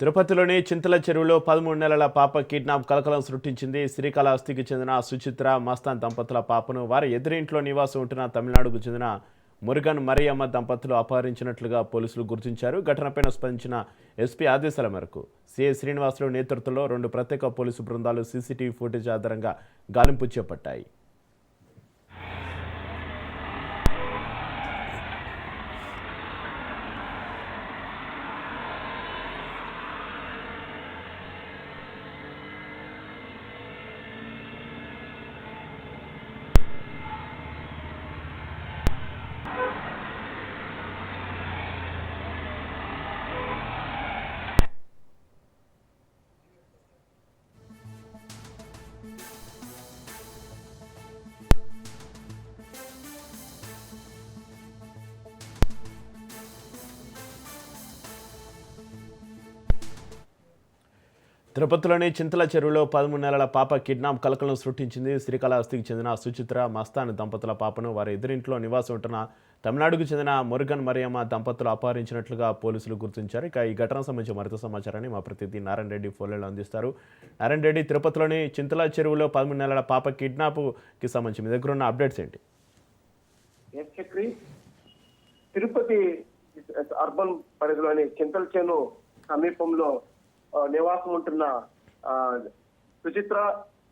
తిరుపతిలోని చింతల చెరువులో 13 నెలల పాప కిడ్నాప్ కలకలం సృష్టించింది. శ్రీకాళహస్తికి చెందిన సుచిత్ర, మస్తాన్ దంపతుల పాపను వారి ఎదురింట్లో నివాసం ఉంటున్న తమిళనాడుకు చెందిన మురుగన్ మరియమ్మ దంపతులు అపహరించినట్లుగా పోలీసులు గుర్తించారు. ఘటనపైన స్పందించిన ఎస్పీ ఆదేశాల మేరకు సిఐ శ్రీనివాసరావు నేతృత్వంలో 2 ప్రత్యేక పోలీసు బృందాలు సీసీటీవీ ఫుటేజ్ ఆధారంగా గాలింపు చేపట్టాయి. తిరుపతిలోని చింతల చెరువులో 13 నెలల పాప కిడ్నాప్ కలకలం సృష్టించింది. శ్రీకాళహస్తికి చెందిన సుచిత్ర, మస్తాన్ దంపతుల పాపను వారి ఎదురింట్లో నివాసం ఉంటున్న తమిళనాడుకు చెందిన మురుగన్ మరియమ్మ దంపతులు అపహరించినట్లుగా పోలీసులు గుర్తించారు. ఇక ఈ ఘటనకు సంబంధించి మరింత సమాచారాన్ని మా ప్రతినిధి నారాయణ రెడ్డి ఫోన్లో అందిస్తారు. నారాయణ రెడ్డి, తిరుపతిలోని చింతల చెరువులో 13 నెలల పాప కిడ్నాప్కి సంబంధించి మీ దగ్గర ఉన్న అప్డేట్స్ ఏంటి? తిరుపతి అర్బన్ పరిధిలోని చింతల చేను సమీపంలో నివాసం ఉంటున్న సుచిత్ర,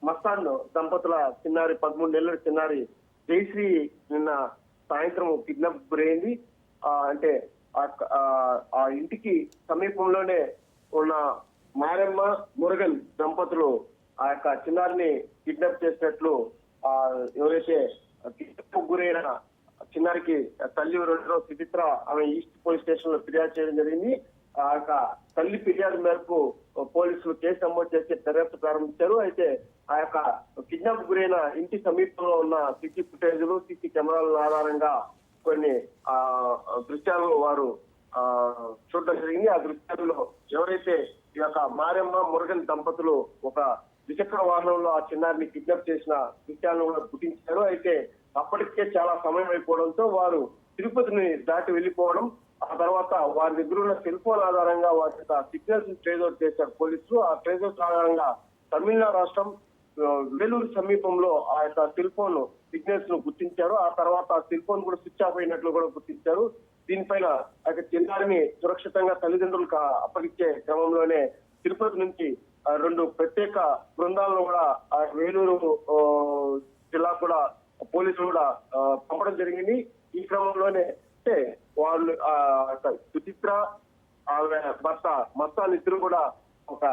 మస్తాన్ దంపతుల చిన్నారి 13 నెలల చిన్నారి జయశ్రీ నిన్న సాయంత్రం కిడ్నాప్ గురైంది. అంటే ఆ ఇంటికి సమీపంలోనే ఉన్న మారమ్మ, మురుగన్ దంపతులు ఆ యొక్క చిన్నారిని కిడ్నాప్ చేసినట్లు ఎవరైతే కిడ్నాప్ గురైన చిన్నారికి తల్లి ఎవరో సుచిత్ర ఆమె ఈస్ట్ పోలీస్ స్టేషన్ లో ఫిర్యాదు చేయడం జరిగింది. ఆ యొక్క తల్లి ఫిర్యాదు మేరకు పోలీసులు కేసు నమోదు చేసి దర్యాప్తు ప్రారంభించారు. అయితే ఆ యొక్క కిడ్నాప్ గురైన ఇంటి సమీపంలో ఉన్న సీసీ ఫుటేజ్లు, సీసీ కెమెరాల ఆధారంగా కొన్ని దృశ్యాలు వారు చూడడం జరిగింది. ఆ దృశ్యాలలో ఎవరైతే ఈ యొక్క మారమ్మ, మురుగన్ దంపతులు ఒక ద్విచక్ర వాహనంలో ఆ చిన్నారిని కిడ్నాప్ చేసిన దృశ్యాలను కూడా గుర్తించారు. అయితే అప్పటికే చాలా సమయం అయిపోవడంతో వారు తిరుపతిని దాటి వెళ్లిపోవడం, ఆ తర్వాత వారి దగ్గర ఉన్న సెల్ ఫోన్ ఆధారంగా వారి యొక్క సిగ్నల్స్ ట్రేస్ అవుట్ చేశారు పోలీసులు. ఆ ట్రేస్ అవుట్ ఆధారంగా తమిళనాడు రాష్ట్రం వేలూరు సమీపంలో ఆ యొక్క సెల్ ఫోన్ సిగ్నల్స్ ను గుర్తించారు. ఆ తర్వాత ఆ సెల్ ఫోన్ కూడా స్విచ్ ఆఫ్ అయినట్లు కూడా గుర్తించారు. దీనిపైన ఆ చిన్నారిని సురక్షితంగా తల్లిదండ్రులకు అప్పగించే క్రమంలోనే తిరుపతి నుంచి 2 ప్రత్యేక బృందాలను కూడా ఆ వేలూరు జిల్లా కూడా పోలీసులు కూడా పంపడం జరిగింది. ఈ క్రమంలోనే అంటే వాళ్ళు సుచిత్ర, ఆమె భర్త మస్తాన్ ఇద్దరు కూడా ఒక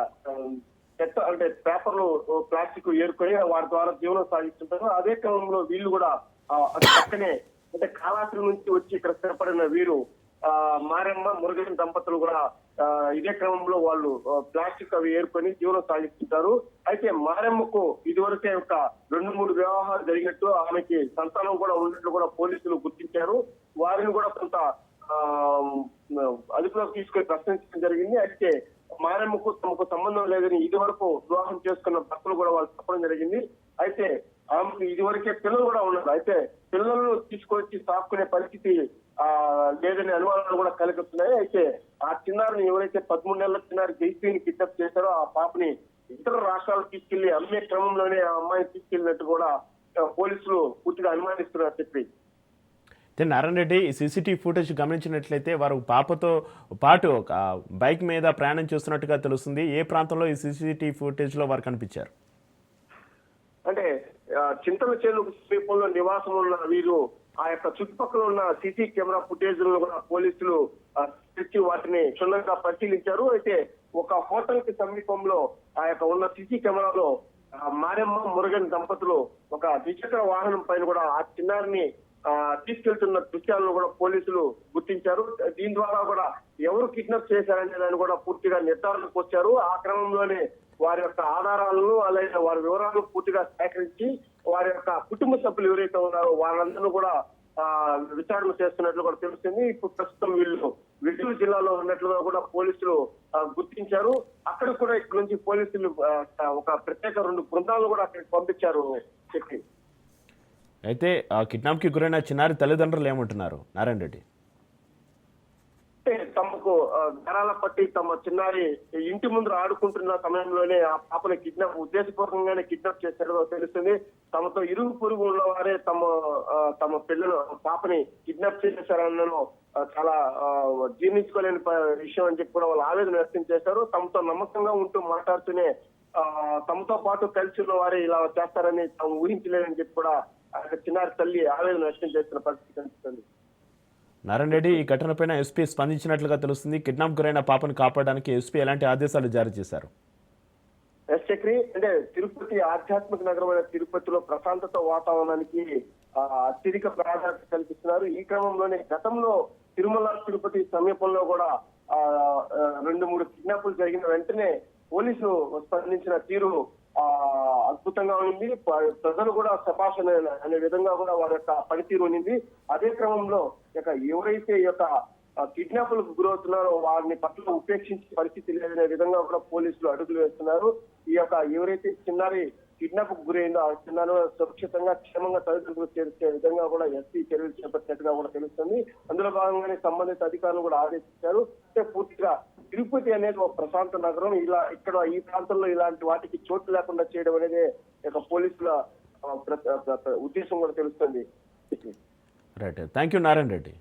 చెత్త అంటే పేపర్లు, ప్లాస్టిక్ ఏరుకొని వారి ద్వారా జీవనం సాగిస్తుంటారు. అదే క్రమంలో వీళ్ళు కూడా పక్కనే అంటే కాళాశ్రీ నుంచి వచ్చి ఇక్కడ స్థిరపడిన వీరు మారమ్మ, మురుగన్ దంపతులు కూడా ఇదే క్రమంలో వాళ్ళు ప్లాస్టిక్ అవి ఏరుకొని జీవనం సాగిస్తుంటారు. అయితే మారమ్మకు ఇదివరకే ఒక 2-3 వివాహాలు జరిగినట్టు, ఆమెకి సంతానం కూడా ఉన్నట్లు కూడా పోలీసులు గుర్తించారు. వారిని కూడా కొంత అదుపులోకి తీసుకొని ప్రశ్నించడం జరిగింది. అయితే మారమ్మకు తమకు సంబంధం లేదని ఇది వరకు వివాహం చేసుకున్న భర్తలు కూడా వాళ్ళు చెప్పడం జరిగింది. అయితే ఆమెకు ఇదివరకే పిల్లలు కూడా ఉన్నారు. అయితే పిల్లలను తీసుకొచ్చి సాకునే పరిస్థితి లేదని అనుమానాలు కూడా కలుగుతున్నాయి. అయితే ఆ చిన్నారిని ఎవరైతే 13 నెలల చిన్నారి జైశ్రీని కిడ్నాప్ చేశారో ఆ పాపని ఇతర రాష్ట్రాలకు తీసుకెళ్లి అమ్మే క్రమంలోనే ఆ అమ్మాయిని తీసుకెళ్లినట్టు కూడా పోలీసులు పూర్తిగా అనుమానిస్తున్నారు. చెప్పి నారాయణ రెడ్డి, సీసీటీవీ ఫుటేజ్ గమనించినట్లయితే వారు పాపతో పాటు ఒక బైక్ మీద ప్రయాణం చేస్తున్నట్టుగా తెలుస్తుంది. ఏ ప్రాంతంలో ఈ సీసీటీవీ ఫుటేజ్లో వారు కనిపించారు? అంటే చింతల చేను సమీపంలో నివాసం ఉన్న వీరు ఆ యొక్క చుట్టుపక్కల ఉన్న సీసీ కెమెరా ఫుటేజ్లను కూడా పోలీసులు తెచ్చి వాటిని క్షుణ్ణంగా పరిశీలించారు. అయితే ఒక హోటల్ కి సమీపంలో ఆ యొక్క ఉన్న సీసీ కెమెరాలో మారమ్మ, మురుగన్ దంపతులు ఒక ద్విచక్ర వాహనం పైన కూడా ఆ చిన్నారిని తీసుకెళ్తున్న దృశ్యాలను కూడా పోలీసులు గుర్తించారు. దీని ద్వారా కూడా ఎవరు కిడ్నాప్ చేశారనే దాన్ని కూడా పూర్తిగా నిర్ధారణకు వచ్చారు. ఆ క్రమంలోనే వారి యొక్క ఆధారాలను అలాగే వారి వివరాలను పూర్తిగా సేకరించి వారి యొక్క కుటుంబ సభ్యులు ఎవరైతే ఉన్నారో వాళ్ళందరూ కూడా విచారణ చేస్తున్నట్లు కూడా తెలుస్తుంది. ఇప్పుడు ప్రస్తుతం వీళ్ళు విజయనగరం జిల్లాలో ఉన్నట్లుగా కూడా పోలీసులు గుర్తించారు. అక్కడ కూడా ఇక్కడ నుంచి పోలీసులు ఒక ప్రత్యేక 2 బృందాలను కూడా అక్కడికి పంపించారు. చెప్పి అయితే కిడ్నాప్ కి గురైన చిన్నారి తల్లిదండ్రులు ఏమంటున్నారు నారాయణ రెడ్డి? తమకు నరాల పట్టి తమ చిన్నారి ఇంటి ముందు ఆడుకుంటున్న సమయంలోనే ఆ పాపని ఉద్దేశపూర్వకంగానే కిడ్నాప్ చేశారో తెలుస్తుంది. తమతో ఇరుగు పొరుగు ఉన్న వారే తమ పిల్లలు పాపని కిడ్నాప్ చేశారన్న చాలా జీర్ణించుకోలేని విషయం అని చెప్పి కూడా వాళ్ళు ఆవేదన వ్యక్తం చేశారు. తమతో నమ్మకంగా ఉంటూ మాట్లాడుతూనే తమతో పాటు కలిసి ఉన్న వారే ఇలా చేస్తారని తాము ఊహించలేదని చెప్పి కూడా చిన్నారి తల్లి ఆవేదన వ్యక్తం చేస్తున్న పరిస్థితి కనిపిస్తుంది. నారాయణ రెడ్డి, ఈ ఘటనపైన ఎస్పీ స్పందించినట్లుగా తెలుస్తుంది. కిడ్నాప్ గురైన పాపను కాపాడడానికి ఎస్పీ ఎలాంటి ఆదేశాలు జారీ చేశారు? చక్రి, అంటే తిరుపతి ఆధ్యాత్మిక నగరమైన తిరుపతిలో ప్రశాంతత వాతావరణానికి అత్యధిక ప్రాధాన్యత కల్పిస్తున్నారు. ఈ క్రమంలోనే గతంలో తిరుమల తిరుపతి సమీపంలో కూడా 2-3 కిడ్నాపులు జరిగిన వెంటనే పోలీసులు స్పందించిన తీరు అద్భుతంగా ఉంది. ప్రజలు కూడా శభాష్ అనే విధంగా కూడా వారి యొక్క పనితీరు ఉంది. అదే క్రమంలో ఎవరైతే ఈ యొక్క కిడ్నాపులకు గురవుతున్నారో వారిని పట్ల ఉపేక్షించే పరిస్థితి లేదనే విధంగా కూడా పోలీసులు అడుగులు వేస్తున్నారు. ఈ యొక్క ఎవరైతే చిన్నారి కిడ్నాప్ కు గురైందో ఆ చిన్నారి సురక్షితంగా క్షేమంగా తల్లిదండ్రులు చేర్చే విధంగా కూడా ఎస్పీ చర్యలు చేపట్టినట్టుగా కూడా తెలుస్తుంది. అందులో భాగంగానే సంబంధిత అధికారులు కూడా ఆదేశించారు. పూర్తిగా తిరుపతి అనేది ఒక ప్రశాంత నగరం. ఇక్కడ ఈ ప్రాంతంలో ఇలాంటి వాటికి చోటు లేకుండా చేయడం అనేది పోలీసుల ఉద్దేశం కూడా తెలుస్తుంది. Right, thank you Narayana Reddy.